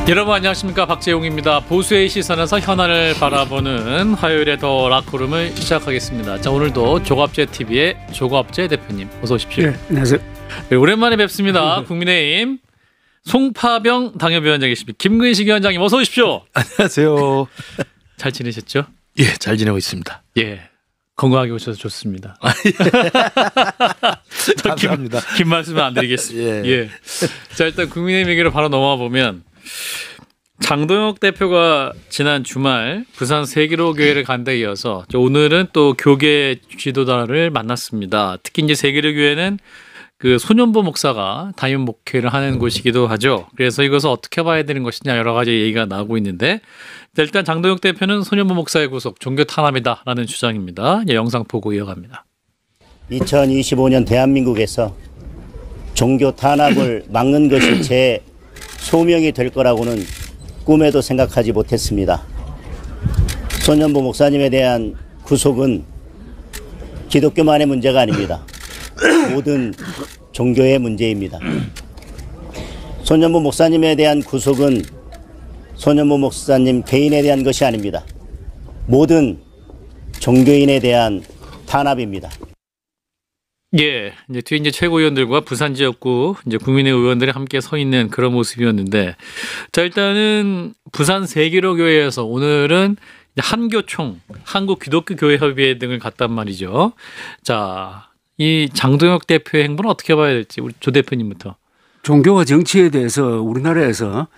여러분 안녕하십니까, 박재용입니다. 보수의 시선에서 현안을 바라보는 화요일에 더 락포럼을 시작하겠습니다. 자, 오늘도 조갑제TV의 조갑제 대표님 어서 오십시오. 네, 안녕하세요. 네, 오랜만에 뵙습니다. 국민의힘 송파병 당협위원장이십니다. 김근식 위원장님 어서 오십시오. 안녕하세요. 잘 지내셨죠? 예, 잘 지내고 있습니다. 예, 건강하게 오셔서 좋습니다. 감사합니다. 긴 말씀은 안 드리겠습니다. 예. 예. 자, 일단 국민의힘 얘기로 바로 넘어가 보면 장동혁 대표가 지난 주말 부산 세기로 교회를 간 데 이어서 오늘은 또 교계 지도자를 만났습니다. 특히 이제 세기로 교회는 그 소년보 목사가 담임 목회를 하는 곳이기도 하죠. 그래서 이것을 어떻게 봐야 되는 것이냐 여러 가지 얘기가 나오고 있는데, 일단 장동혁 대표는 소년보 목사의 구속 종교 탄압이다라는 주장입니다. 영상 보고 이어갑니다. 2025년 대한민국에서 종교 탄압을 막는 것이 제 소명이 될 거라고는 꿈에도 생각하지 못했습니다. 소년보 목사님에 대한 구속은 기독교만의 문제가 아닙니다. 모든 종교의 문제입니다. 소년보 목사님에 대한 구속은 소년보 목사님 개인에 대한 것이 아닙니다. 모든 종교인에 대한 탄압입니다. 예, 이제 뒤에 이제 최고위원들과 부산 지역구 이제 국민의 의원들이 함께 서 있는 그런 모습이었는데, 자, 일단은 부산 세기로 교회에서 오늘은 한교총, 한국기독교교회협의회 등을 갔단 말이죠. 자, 이 장동혁 대표의 행보는 어떻게 봐야 될지 우리 조 대표님부터. 종교와 정치에 대해서 우리나라에서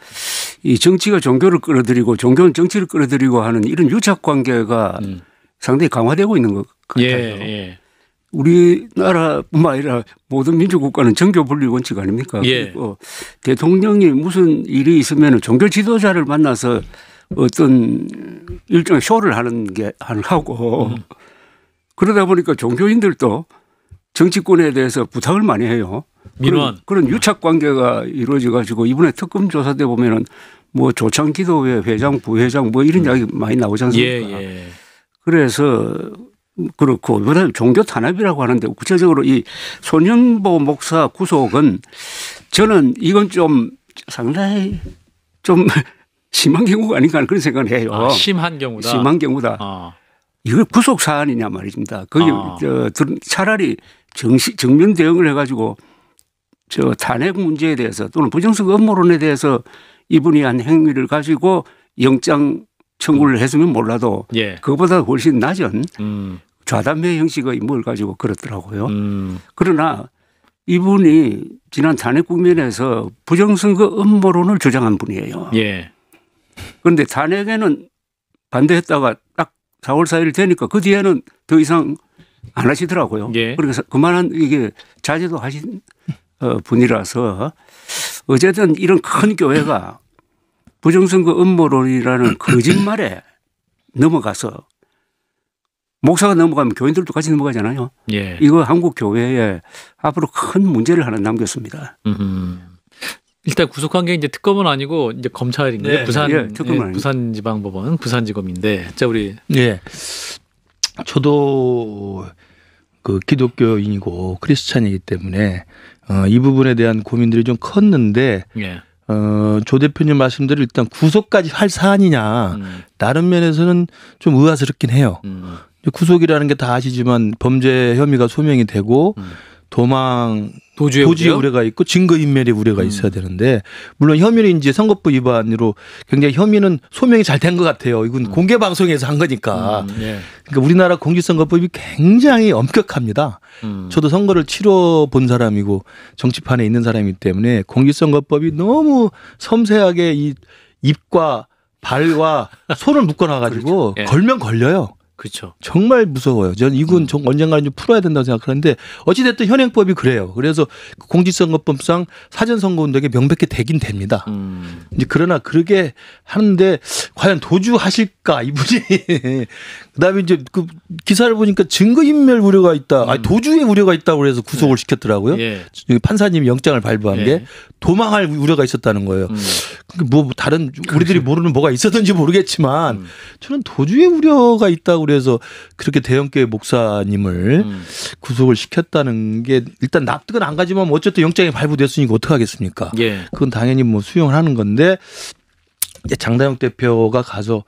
이 정치가 종교를 끌어들이고 종교는 정치를 끌어들이고 하는 이런 유착 관계가 상당히 강화되고 있는 것 같아요. 예. 우리나라뿐만 아니라 모든 민주국가는 정교 분리 원칙 아닙니까? 예. 그리고 대통령이 무슨 일이 있으면 종교 지도자를 만나서 어떤 일종의 쇼를 하고 그러다 보니까 종교인들도 정치권에 대해서 부탁을 많이 해요. 민원. 그런 유착 관계가 이루어져 가지고 이번에 특검 조사 때 보면은 뭐 조창기도회 회장, 부회장 뭐 이런 이야기 많이 나오지 않습니까? 예. 그래서 그렇고, 그다음에 종교 탄압이라고 하는데 구체적으로 이 소년보 목사 구속은 저는 이건 좀 상당히 좀 심한 경우가 아닌가 하는 그런 생각을 해요. 아, 심한 경우다. 심한 경우다. 이걸 구속 사안이냐 말입니다. 거기 차라리 정면 대응을 해가지고 저 탄핵 문제에 대해서 또는 부정선거 음모론에 대해서 이분이 한 행위를 가지고 영장 청구를 했으면 몰라도 예. 그것보다 훨씬 낮은 좌담회 형식의 뭘 가지고 그렇더라고요. 그러나 이분이 지난 탄핵 국면에서 부정선거 음모론을 주장한 분이에요. 예. 그런데 탄핵에는 반대했다가 딱 4월 4일 되니까 그 뒤에는 더 이상 안 하시더라고요. 예. 그래서 그만한 이게 자제도 하신 분이라서 어쨌든 이런 큰 교회가 부정선거 음모론이라는 거짓말에 넘어가서 목사가 넘어가면 교인들도 같이 넘어가잖아요. 예. 이거 한국 교회에 앞으로 큰 문제를 하나 남겼습니다. 일단 구속한 게 이제 특검은 아니고 이제 검찰인데 네. 부산 예, 특검은 부산지방법원 부산지검인데, 자 우리 예. 저도 그 기독교인이고 크리스찬이기 때문에 이 부분에 대한 고민들이 좀 컸는데, 예. 조 대표님 말씀대로 일단 구속까지 할 사안이냐 다른 면에서는 좀 의아스럽긴 해요. 구속이라는 게 다 아시지만 범죄 혐의가 소명이 되고 도망 도주의 우려가 있고 증거인멸의 우려가 있어야 되는데, 물론 혐의는 이제 선거법 위반으로 굉장히 혐의는 소명이 잘 된 것 같아요. 이건 공개 방송에서 한 거니까. 예. 그러니까 우리나라 공직선거법이 굉장히 엄격합니다. 저도 선거를 치러 본 사람이고 정치판에 있는 사람이기 때문에 공직선거법이 너무 섬세하게 이 입과 발과 손을 묶어놔가지고 그렇죠. 예. 걸면 걸려요. 그렇죠. 정말 무서워요. 저는 이건 언젠가는 좀 풀어야 된다고 생각하는데, 어찌됐든 현행법이 그래요. 그래서 공직선거법상 사전선거운동에 명백히 되긴 됩니다. 이제 그러나 그러게 하는데 과연 도주하실까 이분이. 그다음에 이제 그 기사를 보니까 증거인멸 우려가 있다. 아니, 도주의 우려가 있다고 그래서 구속을 시켰더라고요. 예. 판사님이 영장을 발부한 게 도망할 우려가 있었다는 거예요. 뭐 다른 우리들이 모르는 뭐가 있었는지 모르겠지만 저는 도주의 우려가 있다고 그래서 그렇게 대형교회 목사님을 구속을 시켰다는 게 일단 납득은 안 가지만 뭐 어쨌든 영장이 발부됐으니까 어떡하겠습니까? 예. 그건 당연히 뭐 수용을 하는 건데, 장다영 대표가 가서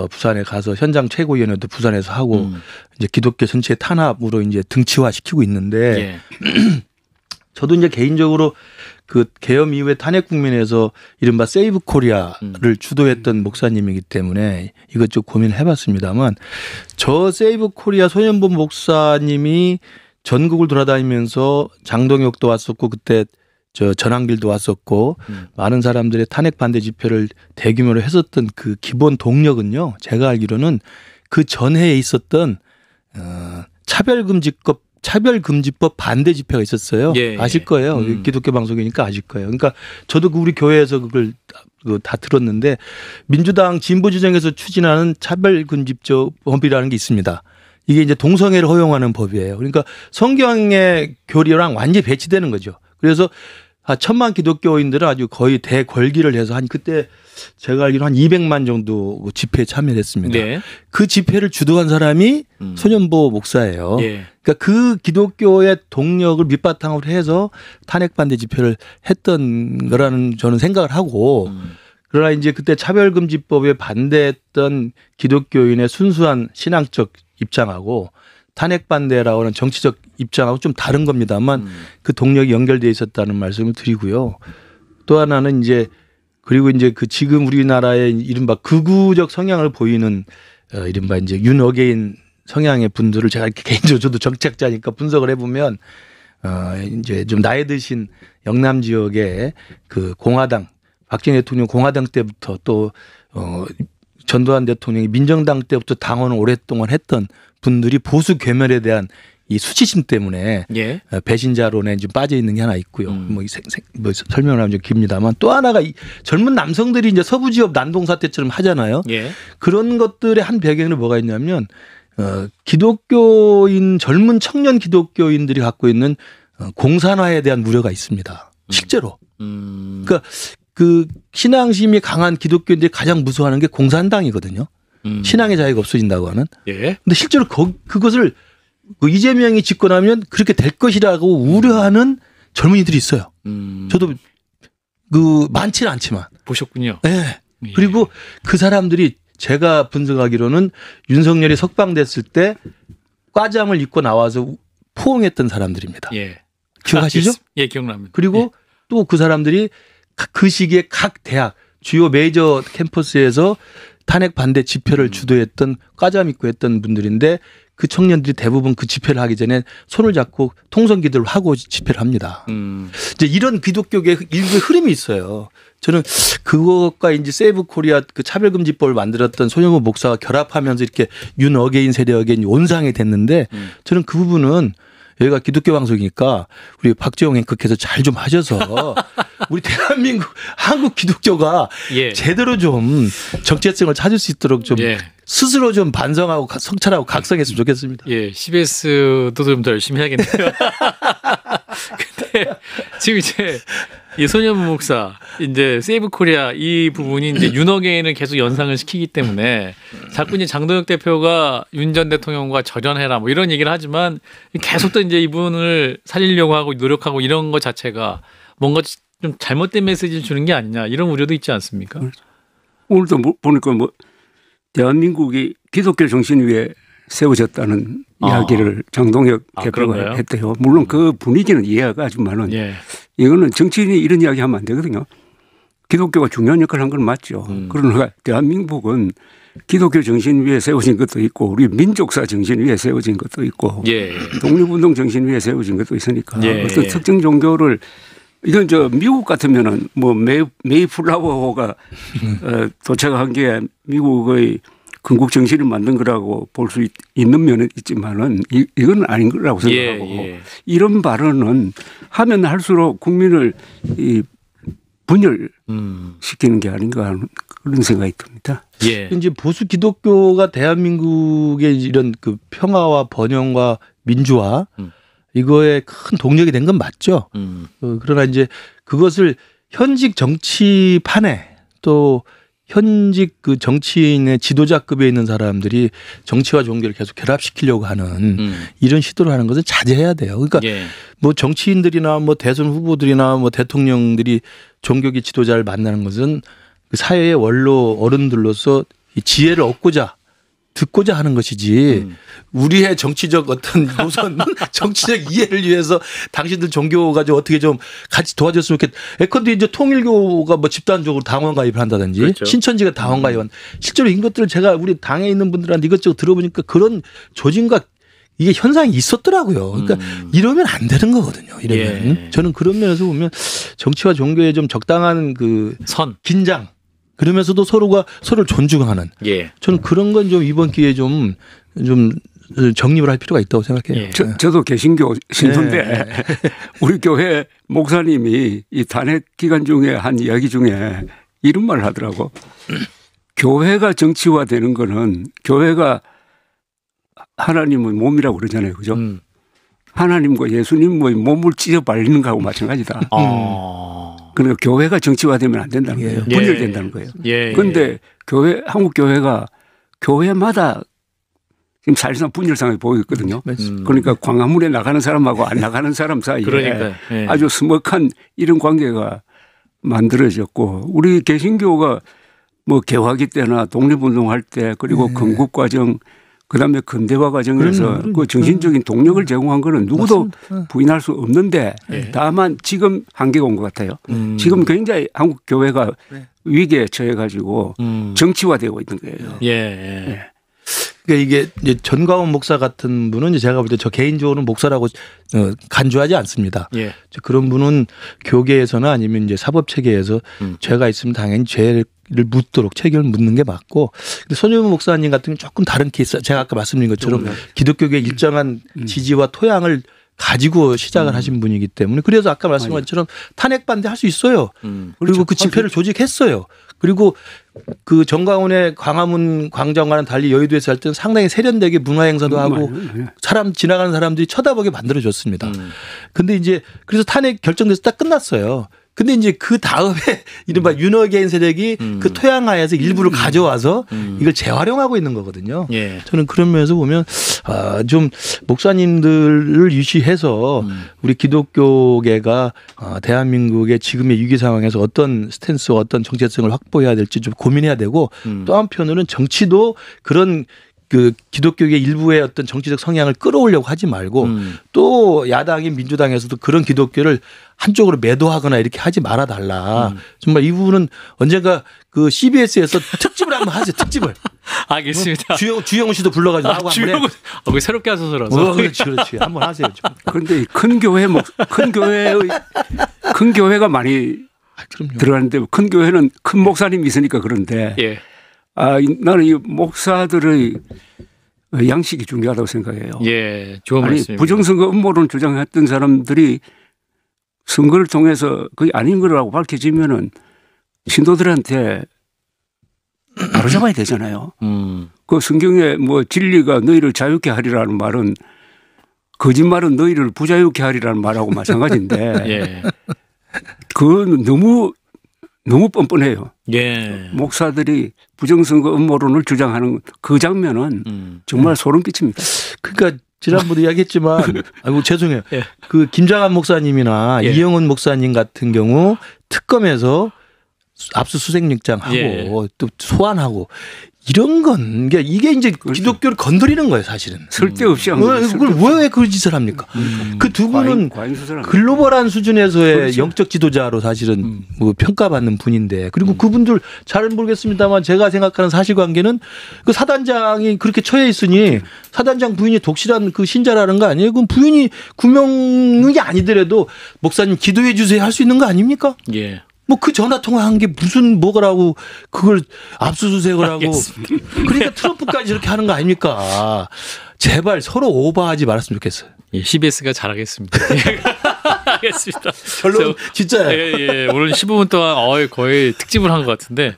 부산에 가서 현장 최고위원회도 부산에서 하고 이제 기독교 전체 탄압으로 이제 등치화 시키고 있는데 저도 이제 개인적으로 그 계엄 이후에 탄핵 국면에서 이른바 세이브 코리아를 주도했던 목사님이기 때문에 이것 좀 고민을 해봤습니다만 저 세이브 코리아 손현보 목사님이 전국을 돌아다니면서 장동혁도 왔었고 그때 저 전한길도 왔었고 많은 사람들의 탄핵 반대 집회를 대규모로 했었던 그 기본 동력은요. 제가 알기로는 그 전해에 있었던 차별금지법 반대 집회가 있었어요. 예. 아실 거예요. 기독교 방송이니까 아실 거예요. 그러니까 저도 우리 교회에서 그걸 다 들었는데 민주당 진보지정에서 추진하는 차별금지법이라는 게 있습니다. 이게 이제 동성애를 허용하는 법이에요. 그러니까 성경의 교리랑 완전히 배치되는 거죠. 그래서 1,000만 기독교인들은 아주 거의 대궐기를 해서 한 그때 제가 알기로 한 200만 정도 집회에 참여했습니다. 네. 그 집회를 주도한 사람이 손현보 목사예요. 예. 그러니까 그 기독교의 동력을 밑바탕으로 해서 탄핵 반대 집회를 했던 거라는 저는 생각을 하고 그러나 이제 그때 차별금지법에 반대했던 기독교인의 순수한 신앙적 입장하고 탄핵 반대라고 하는 정치적 입장하고 좀 다른 겁니다만 그 동력이 연결되어 있었다는 말씀을 드리고요. 또 하나는 이제 그리고 이제 그 지금 우리나라의 이른바 극우적 성향을 보이는 이른바 이제 윤어게인 성향의 분들을 제가 이렇게 개인적으로 저도 정책자니까 분석을 해보면 이제 좀 나이 드신 영남 지역의 그 공화당 박정희 대통령 공화당 때부터 또 전두환 대통령이 민정당 때부터 당원을 오랫동안 했던 분들이 보수 괴멸에 대한 이 수치심 때문에 예. 배신자론에 좀 빠져 있는 게 하나 있고요. 뭐 설명을 하면 좀 깁니다만 또 하나가 이 젊은 남성들이 이제 서부 지역 난동 사태처럼 하잖아요. 예. 그런 것들의 한 배경에는 뭐가 있냐면 기독교인 젊은 청년 기독교인들이 갖고 있는 공산화에 대한 우려가 있습니다. 실제로. 그러니까 그 신앙심이 강한 기독교인들이 가장 무서워하는 게 공산당이거든요. 신앙의 자유가 없어진다고 하는. 예. 근데 실제로 그것을 이재명이 집권하면 그렇게 될 것이라고 우려하는 젊은이들이 있어요. 저도 많지는 않지만. 보셨군요. 네. 예. 그리고 그 사람들이 제가 분석하기로는 윤석열이 석방됐을 때 과잠을 입고 나와서 포옹했던 사람들입니다. 예. 기억하시죠? 예, 기억납니다. 그리고 예. 또 그 사람들이 그 시기에 각 대학 주요 메이저 캠퍼스에서 탄핵 반대 집회를 주도했던 과잠 입고 했던 분들인데 그 청년들이 대부분 그 집회를 하기 전에 손을 잡고 통성 기도를 하고 집회를 합니다. 이제 이런 기독교계 일부의 흐름이 있어요. 저는 그것과 이제 세이브 코리아 그 차별금지법을 만들었던 손영호 목사가 결합하면서 이렇게 윤어게인 세력의 온상이 됐는데 저는 그 부분은 여기가 기독교 방송이니까 우리 박재홍 앵커께서 잘 좀 하셔서 우리 대한민국 한국 기독교가 예. 제대로 좀 정체성을 찾을 수 있도록 좀 예. 스스로 좀 반성하고 성찰하고 각성했으면 좋겠습니다. 예, CBS도 좀 더 열심히 해야겠네요. 근데 지금 이제 이 손현보 목사 이제 세이브 코리아 이 부분이 이제 윤어게인을 계속 연상을 시키기 때문에 자꾸 이제 장동혁 대표가 윤 전 대통령과 절연해라 뭐 이런 얘기를 하지만 계속 또 이제 이분을 살리려고 하고 노력하고 이런 것 자체가 뭔가 좀 잘못된 메시지를 주는 게 아니냐 이런 우려도 있지 않습니까? 오늘도 보니까 대한민국이 기독교 정신 위에 세워졌다는 이야기를 장동혁 대표가 그런가요? 했대요. 물론 그 분위기는 이해가 하지만은 예. 이거는 정치인이 이런 이야기 하면 안 되거든요. 기독교가 중요한 역할을 한 건 맞죠. 그러나 대한민국은 기독교 정신 위에 세워진 것도 있고 우리 민족사 정신 위에 세워진 것도 있고 예. 독립운동 정신 위에 세워진 것도 있으니까 예. 어떤 특정 종교를 이건 미국 같으면은 메이플라워가 도착한 게 미국의 건국 정신을 만든 거라고 볼 수 있는 면은 있지만은 이건 아닌 거라고 생각하고 예. 이런 발언은 하면 할수록 국민을 분열시키는 게 아닌가 하는 그런 생각이 듭니다. 예. 이제 보수 기독교가 대한민국의 이런 그 평화와 번영과 민주화 이거에 큰 동력이 된 건 맞죠. 그러나 이제 그것을 현직 정치판에 또 현직 그 정치인의 지도자급에 있는 사람들이 정치와 종교를 계속 결합시키려고 하는 이런 시도를 하는 것은 자제해야 돼요. 그러니까 예. 뭐 정치인들이나 뭐 대선 후보들이나 뭐 대통령들이 종교계 지도자를 만나는 것은 그 사회의 원로 어른들로서 이 지혜를 얻고자 듣고자 하는 것이지 우리의 정치적 어떤 노선 정치적 이해를 위해서 당신들 종교가 좀 어떻게 좀 같이 도와줬으면 좋겠다. 예컨대 이제 통일교가 뭐 집단적으로 당원 가입을 한다든지 그렇죠. 신천지가 당원 가입한 실제로 이런 것들을 제가 우리 당에 있는 분들한테 이것저것 들어보니까 그런 조짐과 이게 현상이 있었더라고요. 그러니까 이러면 안 되는 거거든요. 이러면 예. 저는 그런 면에서 보면 정치와 종교의 좀 적당한 그 선. 긴장 그러면서도 서로가 서로를 존중하는 예. 저는 그런 건 좀 이번 기회에 좀 정립을 할 필요가 있다고 생각해요. 예. 저도 개신교 신도인데 네. 우리 교회 목사님이 이 탄핵 기간 중에 한 이야기 중에 이런 말을 하더라고. 교회가 정치화되는 거는 교회가 하나님의 몸이라고 그러잖아요. 그죠? 하나님과 예수님의 몸을 찢어 발리는 거하고 마찬가지다. 그러니까 교회가 정치화되면 안 된다는 거예요. 예. 분열된다는 거예요. 예. 그런데 교회, 한국 교회가 교회마다 지금 사실상 분열상을 보이고 있거든요. 그러니까 광화문에 나가는 사람하고 안 나가는 사람 사이에 그러니까요. 예. 아주 서먹한 이런 관계가 만들어졌고 우리 개신교가 뭐 개화기 때나 독립운동할 때 그리고 건국과정 그다음에 근대화 과정에서 그 정신적인 동력을 제공한 거는 누구도 부인할 수 없는데 다만 지금 한계가 온 것 같아요. 지금 굉장히 한국 교회가 위기에 처해 가지고 정치화되고 있는 거예요. 예. 그러니까 이게 이제 전광훈 목사 같은 분은 이제 제가 볼 때 저 개인적으로는 목사라고 간주하지 않습니다. 예. 그런 분은 교계에서나 아니면 이제 사법 체계에서 죄가 있으면 당연히 죄를 묻도록 책임을 묻는 게 맞고, 근데 손유문 목사님 같은 경우는 조금 다른 케이스. 제가 아까 말씀드린 것처럼 기독교계 일정한 지지와 토양을 가지고 시작을 하신 분이기 때문에 그래서 아까 말씀한 것처럼 탄핵 반대할 수 있어요. 그리고 그 집회를 조직했어요. 그리고 그 정광훈의 광화문 광장과는 달리 여의도에서 할 때는 상당히 세련되게 문화 행사도 하고 사람 지나가는 사람들이 쳐다보게 만들어줬습니다. 근데 이제 그래서 탄핵 결정돼서 딱 끝났어요. 근데 이제 그 다음에 이른바 윤호개인 세력이 그 토양하에서 일부를 가져와서 이걸 재활용하고 있는 거거든요. 예. 저는 그런 면에서 보면 좀 목사님들을 유시해서 우리 기독교계가 대한민국의 지금의 위기 상황에서 어떤 스탠스와 어떤 정체성을 확보해야 될지 좀 고민해야 되고 또 한편으로는 정치도 그런 그 기독교계 일부의 어떤 정치적 성향을 끌어오려고 하지 말고 또 야당인 민주당에서도 그런 기독교를 한쪽으로 매도하거나 이렇게 하지 말아 달라. 정말 이 부분은 언젠가 그 CBS에서 특집을 한번 하세요. 특집을. 알겠습니다. 주영훈 씨도 불러가지고 하고 한번 해. 그 새롭게 하셔서라서. 그렇지. 한번 하세요. 그런데 큰 교회가 많이 그럼요. 들어가는데 큰 교회는 큰 목사님이 있으니까 그런데 예. 나는 이 목사들의 양식이 중요하다고 생각해요. 예. 좋은 아니 말씀입니다. 부정선거 음모론 주장했던 사람들이 선거를 통해서 그게 아닌 거라고 밝혀지면은 신도들한테 바로잡아야 되잖아요. 그 성경에 뭐 진리가 너희를 자유케 하리라는 말은 거짓말은 너희를 부자유케 하리라는 말하고 마찬가지인데 예. 그건 너무 뻔뻔해요. 예. 목사들이 부정선거 음모론을 주장하는 그 장면은 정말 소름 끼칩니다. 그러니까 지난번에 이야기했지만 아이고 죄송해요. 예. 그 김장한 목사님이나 예. 이영훈 목사님 같은 경우 특검에서 압수수색영장 하고 예. 또 소환하고 이런 건 이게 이제 기독교를 건드리는 거예요, 사실은. 쓸데없이 한 거죠. 그걸 왜 그 짓을 합니까? 그 두 분은 글로벌한 수준에서의 그렇죠. 영적 지도자로 사실은 뭐 평가받는 분인데 그리고 그분들 잘 모르겠습니다만 제가 생각하는 사실관계는 그 사단장이 그렇게 처해 있으니 사단장 부인이 독실한 그 신자라는 거 아니에요? 그럼 부인이 구명이 아니더라도 목사님 기도해 주세요 할 수 있는 거 아닙니까? 예. 뭐 그 전화 통화한 게 무슨 뭐라고 그걸 압수수색을 하고 그러니까 트럼프까지 이렇게 하는 거 아닙니까? 제발 서로 오버하지 말았으면 좋겠어요. 예, CBS가 잘하겠습니다. 알겠습니다. 결론 진짜예요. 예. 오늘 15분 동안 거의 특집을 한 것 같은데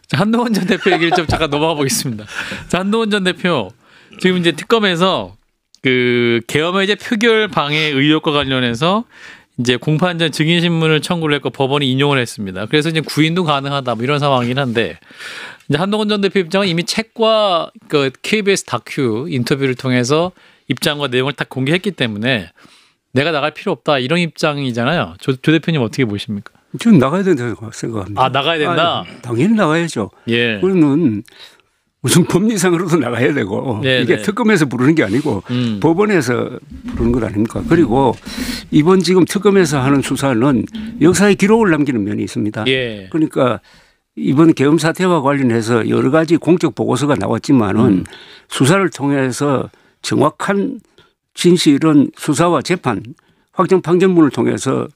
자, 한동훈 전 대표 얘기를 좀 잠깐 넘어가 보겠습니다. 자, 한동훈 전 대표 지금 이제 특검에서 그 계엄해제 표결 방해 의혹과 관련해서 이제 공판전 증인신문을 청구를 했고 법원이 인용을 했습니다. 그래서 이제 구인도 가능하다 뭐 이런 상황이긴 한데 이제 한동훈 전 대표 입장은 이미 책과 그 KBS 다큐 인터뷰를 통해서 입장과 내용을 다 공개했기 때문에 내가 나갈 필요 없다 이런 입장이잖아요. 조 대표님 어떻게 보십니까? 저는 나가야 된다고 생각합니다. 아, 나가야 된다? 당연히 나가야죠. 예. 그러면 무슨 법리상으로도 나가야 되고 네, 이게 네. 특검에서 부르는 게 아니고 법원에서 부르는 것 아닙니까? 그리고 이번 지금 특검에서 하는 수사는 역사의 기록을 남기는 면이 있습니다. 예. 그러니까 이번 계엄 사태와 관련해서 여러 가지 공적 보고서가 나왔지만은 수사를 통해서 정확한 진실은 수사와 재판, 확정 판결문을 통해서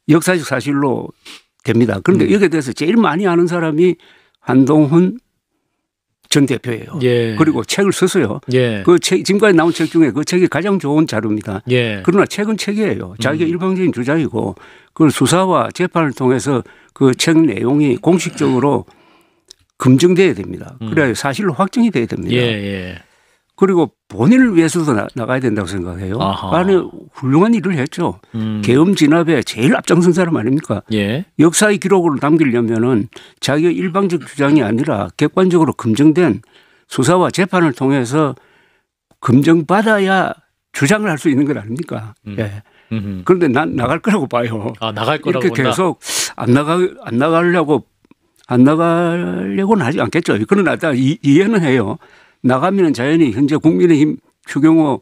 역사적 사실로 됩니다. 그런데 여기에 대해서 제일 많이 아는 사람이 한동훈 전 대표예요. 예. 그리고 책을 썼어요. 예. 그 책, 지금까지 나온 책 중에 그 책이 가장 좋은 자료입니다. 예. 그러나 책은 책이에요. 자기가 일방적인 주장이고 그걸 수사와 재판을 통해서 그 책 내용이 공식적으로 검증돼야 됩니다. 그래야 사실로 확정이 돼야 됩니다. 예. 예. 그리고 본인을 위해서도 나가야 된다고 생각해요. 아하. 안에 훌륭한 일을 했죠. 계엄 진압에 제일 앞장선 사람 아닙니까? 예. 역사의 기록을 남기려면은 자기의 일방적 주장이 아니라 객관적으로 검증된 수사와 재판을 통해서 검증받아야 주장을 할 수 있는 것 아닙니까? 예. 그런데 난 나갈 거라고 봐요. 아, 나갈 거라고 이렇게 본다. 계속 안 나가려고는 하지 않겠죠. 그러나 다 이해는 해요. 나가면 자연히 현재 국민의힘 추경호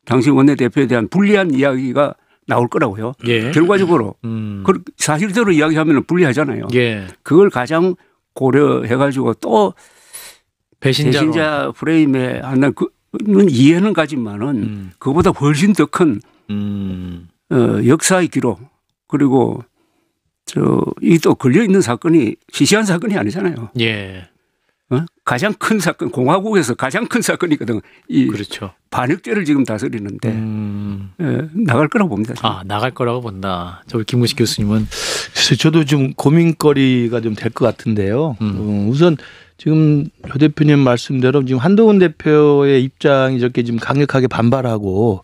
당시 원내대표에 대한 불리한 이야기가 나올 거라고요. 예. 결과적으로 사실대로 이야기하면 불리하잖아요. 예. 그걸 가장 고려해가지고 또 배신자로. 배신자 프레임에 하는 그는 이해는 가지만은 그보다 훨씬 더 큰 역사의 기록 그리고 이 또 걸려 있는 사건이 시시한 사건이 아니잖아요. 예. 가장 큰 사건, 공화국에서 가장 큰 사건이거든. 이 그렇죠. 반역죄를 지금 다스리는데 나갈 거라고 봅니다. 저는. 아, 나갈 거라고 본다. 저 김무식 교수님은. 글쎄, 저도 좀 고민거리가 좀 될 것 같은데요. 우선 지금 조 대표님 말씀대로 지금 한동훈 대표의 입장이 저렇게 지금 강력하게 반발하고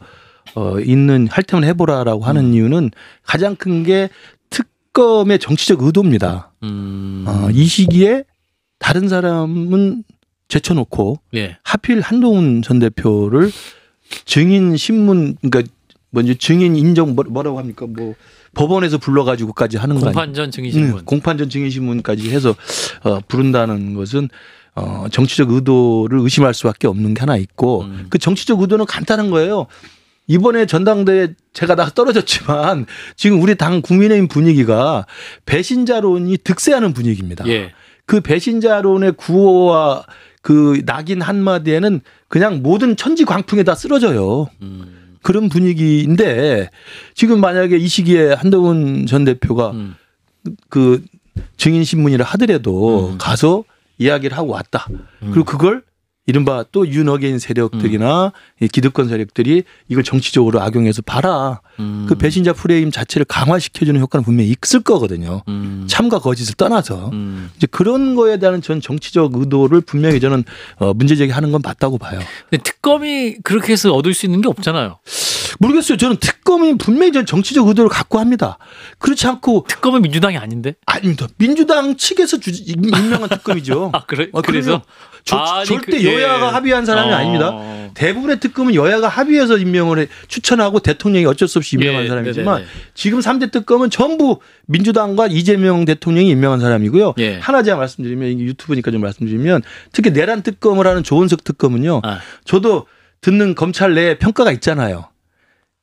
있는 할테면 해보라라고 하는 이유는 가장 큰 게 특검의 정치적 의도입니다. 이 시기에 다른 사람은 제쳐놓고 예. 하필 한동훈 전 대표를 증인 신문 그러니까 먼저 증인 인정 뭐라고 합니까? 뭐 법원에서 불러가지고까지 하는 거 아니에요? 공판전 증인신문. 공판전 증인신문까지 해서 부른다는 것은 정치적 의도를 의심할 수밖에 없는 게 하나 있고 그 정치적 의도는 간단한 거예요. 이번에 전당대회 제가 다 떨어졌지만 지금 우리 당 국민의힘 분위기가 배신자론이 득세하는 분위기입니다. 예. 그 배신자론의 구호와 그 낙인 한마디에는 그냥 모든 천지 광풍에 다 쓰러져요. 그런 분위기인데 지금 만약에 이 시기에 한동훈 전 대표가 그 증인신문이라 하더라도 가서 이야기를 하고 왔다. 그리고 그걸 이른바 또 윤어게인 세력들이나 이 기득권 세력들이 이걸 정치적으로 악용해서 봐라. 그 배신자 프레임 자체를 강화시켜주는 효과는 분명히 있을 거거든요. 참과 거짓을 떠나서. 이제 그런 거에 대한 전 정치적 의도를 분명히 저는 문제제기하는 건 맞다고 봐요. 근데 특검이 그렇게 해서 얻을 수 있는 게 없잖아요. 모르겠어요. 저는 특검이 분명히 전 정치적 의도를 갖고 합니다. 그렇지 않고 특검은 민주당이 아닌데? 아닙니다. 민주당 측에서 임명한 특검이죠. 아, 그래? 그래서 절대 예. 여야가 합의한 사람이 아닙니다. 대부분의 특검은 여야가 합의해서 임명을 추천하고 대통령이 어쩔 수 없이 임명한 예, 사람이지만 네네. 지금 3대 특검은 전부 민주당과 이재명 대통령이 임명한 사람이고요. 예. 하나 제가 말씀드리면 이게 유튜브니까 좀 말씀드리면 특히 내란 특검을 하는 조은석 특검은요. 저도 듣는 검찰 내에 평가가 있잖아요.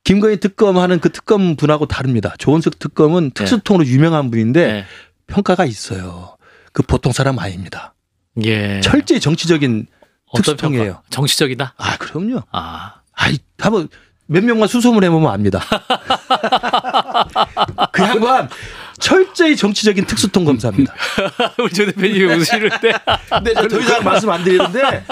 김건희 특검하는 그 특검 분하고 다릅니다. 조은석 특검은 특수통으로 유명한 분인데 평가가 있어요. 그 보통 사람 아닙니다. 예. 철저히 정치적인 어떤 특수통이에요. 평가? 정치적이다? 아, 그럼요. 아. 한번 몇 명만 수소문 해보면 압니다. 그 양반 철저히 정치적인 특수통 검사입니다. 우리 조 대표님이 웃으실 때. 근데 더 이상 말씀 안 드리는데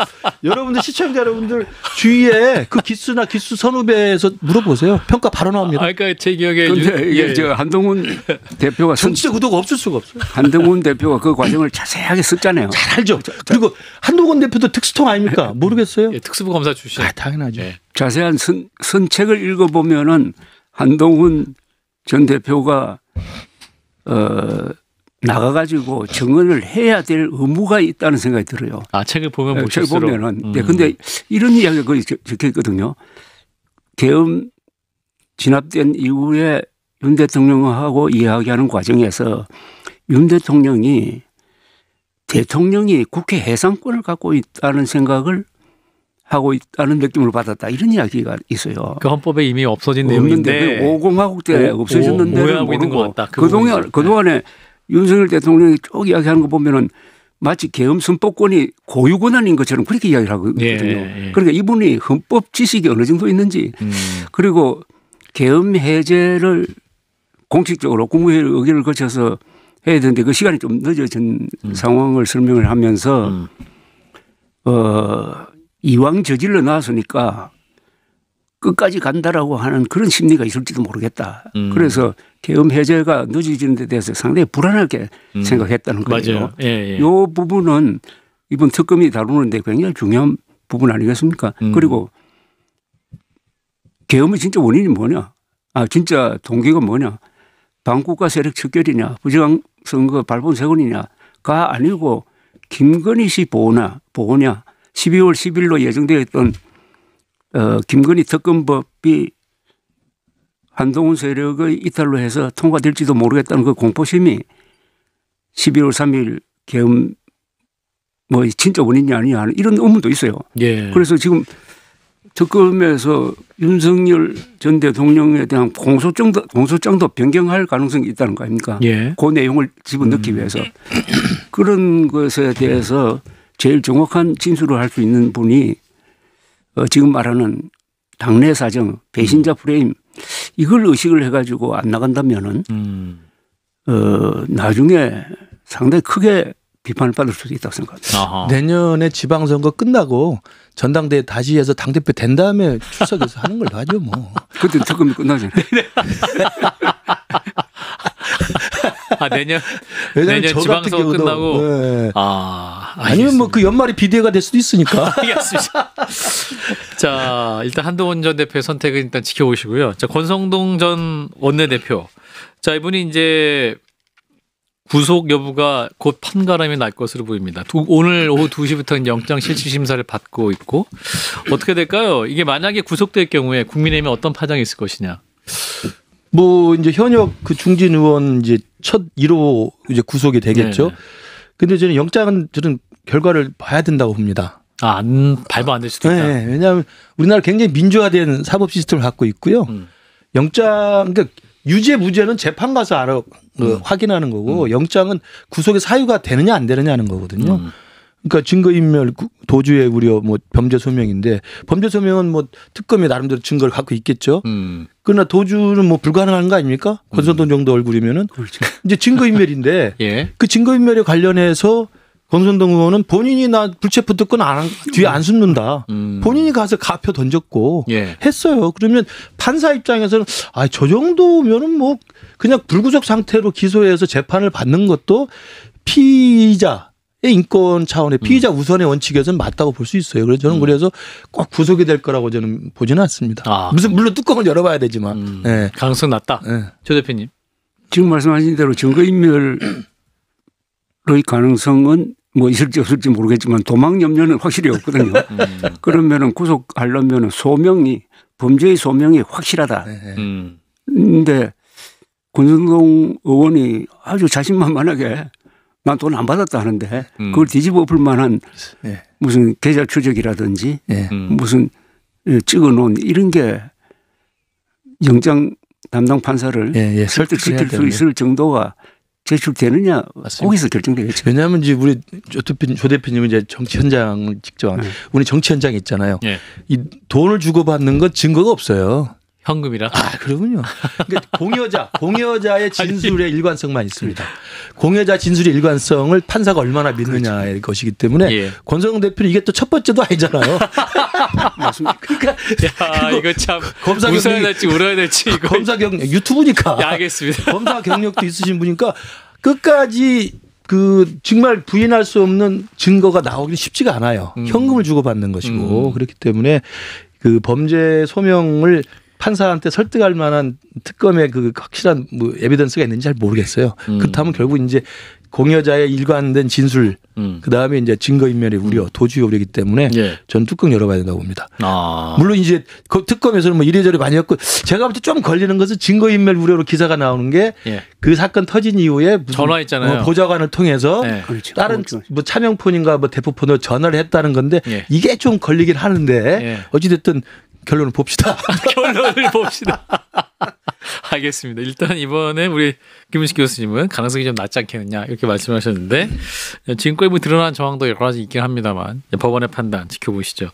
여러분들 시청자 여러분들 주위에 그 기수나 기수 선후배에서 물어보세요. 평가 바로 나옵니다. 그러니까 제 기억에 그런데 이게 저 한동훈 대표가 정치적 의도가 없을 수가 없어요. 한동훈 대표가 그 과정을 자세하게 썼잖아요. 잘 알죠. 그리고 한동훈 대표도 특수통 아닙니까? 모르겠어요. 예, 특수부 검사 출신. 당연하죠. 예. 자세한 선책을 읽어보면은 한동훈 전 대표가 나가가지고 증언을 해야 될 의무가 있다는 생각이 들어요. 아, 책을 보면 책 보실수록. 보면은. 근데 이런 이야기가 거기 적혀 있거든요. 계엄 진압된 이후에 윤 대통령하고 이야기하는 과정에서 윤 대통령이 국회 해상권을 갖고 있다는 생각을 하고 있다는 느낌을 받았다. 이런 이야기가 있어요. 그 헌법에 이미 없어진 없는데 내용인데 5공화국 때 없어졌는데 오해하고 있는 것 같다. 그동안에 윤석열 대통령이 쭉 이야기하는 거 보면은 마치 계엄 선포권이 고유 권한인 것처럼 그렇게 이야기를 하거든요. 예. 그러니까 이분이 헌법 지식이 어느 정도 있는지 그리고 계엄 해제를 공식적으로 국무회의 의결을 거쳐서 해야 되는데 그 시간이 좀 늦어진 상황을 설명을 하면서 이왕 저질러 놨으니까 끝까지 간다라고 하는 그런 심리가 있을지도 모르겠다. 그래서 계엄 해제가 늦어지는 데 대해서 상당히 불안하게 생각했다는 거예요. 맞아요. 예. 이 부분은 이번 특검이 다루는데 굉장히 중요한 부분 아니겠습니까? 그리고 계엄의 진짜 원인이 뭐냐? 진짜 동기가 뭐냐? 반국가 세력 척결이냐? 부정선거 발본 세곤이냐가 아니고 김건희 씨 보호냐? 12월 10일로 예정되어 있던 김건희 특검법이 한동훈 세력의 이탈로 해서 통과될지도 모르겠다는 그 공포심이 12월 3일 계엄 뭐 진짜 원인이 아니냐 하는 이런 의문도 있어요. 예. 그래서 지금 특검에서 윤석열 전 대통령에 대한 공소장도 변경할 가능성이 있다는 거 아닙니까? 예. 그 내용을 집어넣기 위해서 그런 것에 대해서 제일 정확한 진술을 할 수 있는 분이 지금 말하는 당내 사정, 배신자 프레임 이걸 의식을 해가지고 안 나간다면은 나중에 상당히 크게 비판을 받을 수도 있다고 생각합니다. 아하. 내년에 지방선거 끝나고 전당대회 다시 해서 당대표 된 다음에 출석해서 하는 걸로 하죠 뭐. 그때 특검이 끝나잖아요. 내년 저 같은 지방선거 경우도, 끝나고 네. 아니면 알겠습니다. 뭐 그 연말이 비대가 될 수도 있으니까. 알겠습니다. 자, 일단 한동훈 전 대표의 선택은 일단 지켜보시고요. 자, 권성동 전 원내대표. 자, 이분이 이제 구속 여부가 곧 판가름이 날 것으로 보입니다. 오늘 오후 2시부터는 영장 실질 심사를 받고 있고 어떻게 될까요? 이게 만약에 구속될 경우에 국민의힘에 어떤 파장이 있을 것이냐? 뭐 이제 현역 그 중진 의원 이제 첫 1호 이제 구속이 되겠죠. 네네. 근데 저는 영장은 저는 결과를 봐야 된다고 봅니다. 발부 안 될 수도 있다. 네, 왜냐하면 우리나라 굉장히 민주화된 사법 시스템을 갖고 있고요. 영장 그러니까 유죄 무죄는 재판 가서 확인하는 거고 영장은 구속의 사유가 되느냐 안 되느냐 하는 거거든요. 그러니까 증거인멸, 도주의 우려, 뭐 범죄 소명인데 범죄 소명은 뭐 특검이 나름대로 증거를 갖고 있겠죠. 그러나 도주는 뭐 불가능한 거 아닙니까? 권성동 정도 얼굴이면은 그렇죠. 이제 증거인멸인데 예. 그 증거인멸에 관련해서 권성동 의원은 본인이 나 불체포 특권 뒤에 안 숨는다. 본인이 가서 가표 던졌고 예. 했어요. 그러면 판사 입장에서는 저 정도면은 뭐 그냥 불구속 상태로 기소해서 재판을 받는 것도 피의자 인권 차원의 피의자 우선의 원칙에서는 맞다고 볼 수 있어요. 그래서 저는 그래서 꼭 구속이 될 거라고 저는 보지는 않습니다. 물론 뚜껑을 열어봐야 되지만 네. 가능성 낮다. 네. 조 대표님. 지금 말씀하신 대로 증거인멸의 가능성은 뭐 있을지 없을지 모르겠지만 도망 염려는 확실히 없거든요. 그러면은 구속하려면 범죄의 소명이 확실하다. 그런데 권성동 의원이 아주 자신만만하게 난 돈 안 받았다 하는데 그걸 뒤집어 엎을 만한 무슨 계좌 추적이라든지 무슨 찍어놓은 이런 게 영장 담당 판사를 설득시킬 수 있을 정도가 제출되느냐 거기서 결정되겠죠. 왜냐하면 이제 우리 조 대표님은 이제 정치 현장을 직접 우리 정치 현장에 있잖아요. 이 돈을 주고받는 건 증거가 없어요. 현금이라? 그러군요. 그러니까 공여자의 진술의 일관성만 있습니다. 공여자 진술의 일관성을 판사가 얼마나 믿느냐의 것이기 때문에 권성동 대표는 이게 또 첫 번째도 아니잖아요. 맞습니다. 그러니까 이거 참 웃어야 될지 울어야 될지 이거 검사 경력 유튜브니까. 알겠습니다. 검사 경력도 있으신 분이니까 끝까지 정말 부인할 수 없는 증거가 나오기 쉽지가 않아요. 현금을 주고받는 것이고 그렇기 때문에 그 범죄 소명을 판사한테 설득할 만한 특검의 그 확실한 뭐 에비던스가 있는지 잘 모르겠어요. 그렇다면 결국 이제 공여자의 일관된 진술, 그 다음에 이제 증거인멸의 우려, 도주의 우려이기 때문에 예. 전 뚜껑 열어봐야 된다고 봅니다. 아. 물론 이제 그 특검에서는 뭐 이래저래 많이 했고 제가 볼 때 좀 걸리는 것은 증거인멸 우려로 기사가 나오는 게 그 예. 사건 터진 이후에 무슨 전화 있잖아요. 보좌관을 통해서 네. 그렇죠. 다른 그렇죠. 뭐 차명폰인가 뭐 대포폰으로 전화를 했다는 건데 예. 이게 좀 걸리긴 하는데 예. 어찌됐든 결론을 봅시다. 결론을 봅시다. 알겠습니다. 일단 이번에 우리 김은식 교수님은 가능성이 좀 낮지 않겠느냐 이렇게 말씀하셨는데 지금까지 뭐 드러난 정황도 여러 가지 있긴 합니다만 법원의 판단 지켜보시죠.